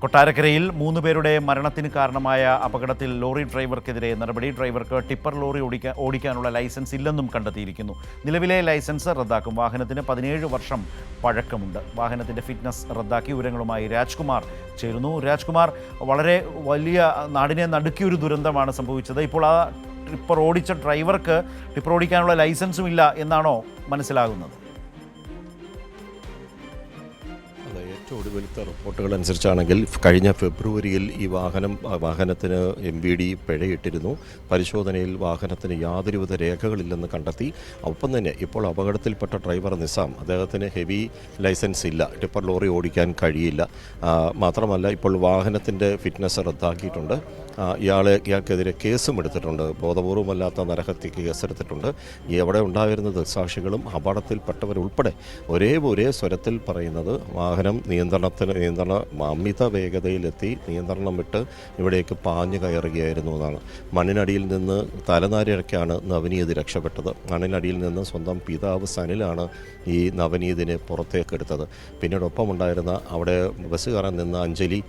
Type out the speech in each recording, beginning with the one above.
കൊട്ടാരക്കരയിൽ 3 പേരുടെ മരണത്തിന് കാരണമായ അപകടത്തിൽ ലോറി ഡ്രൈവർക്കെതിരെ നടപടി. ഡ്രൈവർക്ക് ടിപ്പർ ലോറി ഓടിക്കാനുള്ള ലൈസൻസ് ഇല്ലെന്നും കണ്ടെത്തിയിരിക്കുന്നു. നിലവിലെ ലൈസൻസ് റദ്ദാക്കും. വാഹനത്തിന് 17 വർഷം പഴക്കമുണ്ട്. വാഹനത്തിൻ്റെ ഫിറ്റ്നസ് റദ്ദാക്കി. വിവരങ്ങളുമായി രാജ്കുമാർ ചേരുന്നു. രാജ്കുമാർ, വളരെ വലിയ നാടിനെ നടുക്കിയൊരു ദുരന്തമാണ് സംഭവിച്ചത്. ഇപ്പോൾ ആ ടിപ്പർ ഓടിച്ച ഡ്രൈവർക്ക് ടിപ്പർ ഓടിക്കാനുള്ള ലൈസൻസും ഇല്ല എന്നാണോ മനസ്സിലാകുന്നത്? ഏറ്റവും ഒടുവിലത്തെ റിപ്പോർട്ടുകൾ അനുസരിച്ചാണെങ്കിൽ കഴിഞ്ഞ ഫെബ്രുവരിയിൽ ഈ വാഹനത്തിന് MVD പിഴയിട്ടിരുന്നു. പരിശോധനയിൽ വാഹനത്തിന് യാതൊരുവിധ രേഖകളില്ലെന്ന് കണ്ടെത്തി. ഒപ്പം തന്നെ ഇപ്പോൾ അപകടത്തിൽപ്പെട്ട ഡ്രൈവർ നിസാം, അദ്ദേഹത്തിന് ഹെവി ലൈസൻസ് ഇല്ല, ടിപ്പർ ലോറി ഓടിക്കാൻ കഴിയില്ല. മാത്രമല്ല ഇപ്പോൾ വാഹനത്തിൻ്റെ ഫിറ്റ്നസ് റദ്ദാക്കിയിട്ടുണ്ട്. ഇയാൾക്കെതിരെ കേസും എടുത്തിട്ടുണ്ട്. ബോധപൂർവമല്ലാത്ത നരഹത്യക്ക് കേസെടുത്തിട്ടുണ്ട്. എവിടെ ഉണ്ടായിരുന്ന ദൃക്സാക്ഷികളും അപകടത്തിൽപ്പെട്ടവരുൾപ്പെടെ ഒരേ സ്വരത്തിൽ പറയുന്നത് വാഹനം അമിത വേഗതയിലെത്തി നിയന്ത്രണം വിട്ട് ഇവിടേക്ക് പാഞ്ഞു കയറുകയായിരുന്നു എന്നാണ്. മണ്ണിനടിയിൽ നിന്ന് തലനാരിഴയ്ക്കാണ് നവനീത് രക്ഷപ്പെട്ടത്. മണ്ണിനടിയിൽ നിന്ന് സ്വന്തം പിതാവ് സനിലാണ് ഈ നവനീതിനെ പുറത്തേക്കെടുത്തത്. പിന്നീട് ഒപ്പമുണ്ടായിരുന്ന അവിടെ ബസ് കയറാൻ നിന്ന അഞ്ജലി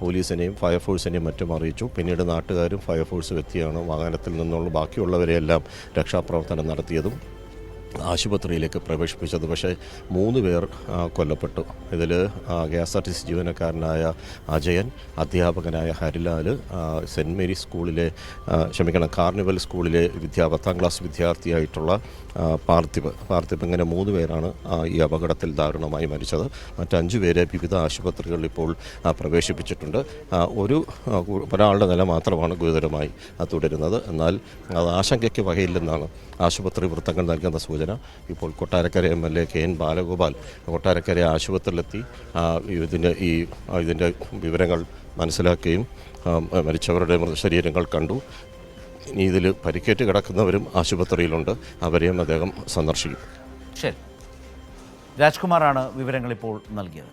പോലീസിനെയും ഫയർഫോഴ്സിനെയും മറ്റും അറിയിച്ചു. പിന്നീട് നാട്ടുകാരും ഫയർഫോഴ്സും എത്തിയാണ് വാഹനത്തിൽ നിന്നുള്ള ബാക്കിയുള്ളവരെയെല്ലാം രക്ഷാപ്രവർത്തനം നടത്തിയതും ആശുപത്രിയിലേക്ക് പ്രവേശിപ്പിച്ചത്. പക്ഷേ 3 പേർ കൊല്ലപ്പെട്ടു. ഇതിൽ KSRTC ജീവനക്കാരനായ അജയൻ, അധ്യാപകനായ ഹരിലാൽ, സെൻറ്റ് മേരീസ് സ്കൂളിലെ കാർണിവൽ സ്കൂളിലെ 10ാം ക്ലാസ് വിദ്യാർത്ഥിയായിട്ടുള്ള പാർത്ഥിബ് ഇങ്ങനെ 3 പേരാണ് ഈ അപകടത്തിൽ ദാരുണമായി മരിച്ചത്. മറ്റ് 5 പേരെ വിവിധ ആശുപത്രികളിൽ ഇപ്പോൾ പ്രവേശിപ്പിച്ചിട്ടുണ്ട്. ഒരാളുടെ നില മാത്രമാണ് ഗുരുതരമായി തുടരുന്നത്. എന്നാൽ അത് ആശങ്കയ്ക്ക് വകയില്ലെന്നാണ് ആശുപത്രി വൃത്തങ്ങൾ നൽകുന്ന സൂചന. ഇപ്പോൾ കൊട്ടാരക്കര MLA KN ബാലഗോപാൽ കൊട്ടാരക്കര ആശുപത്രിയിലെത്തി ഇതിൻ്റെ വിവരങ്ങൾ മനസ്സിലാക്കുകയും മരിച്ചവരുടെ മൃതശരീരങ്ങൾ കണ്ടു. ഇനി ഇതിൽ പരിക്കേറ്റ് കിടക്കുന്നവരും ആശുപത്രിയിലുണ്ട്. അവരെയും അദ്ദേഹം സന്ദർശിക്കും. ശരി, രാജ്കുമാറാണ് വിവരങ്ങൾ ഇപ്പോൾ നൽകിയത്.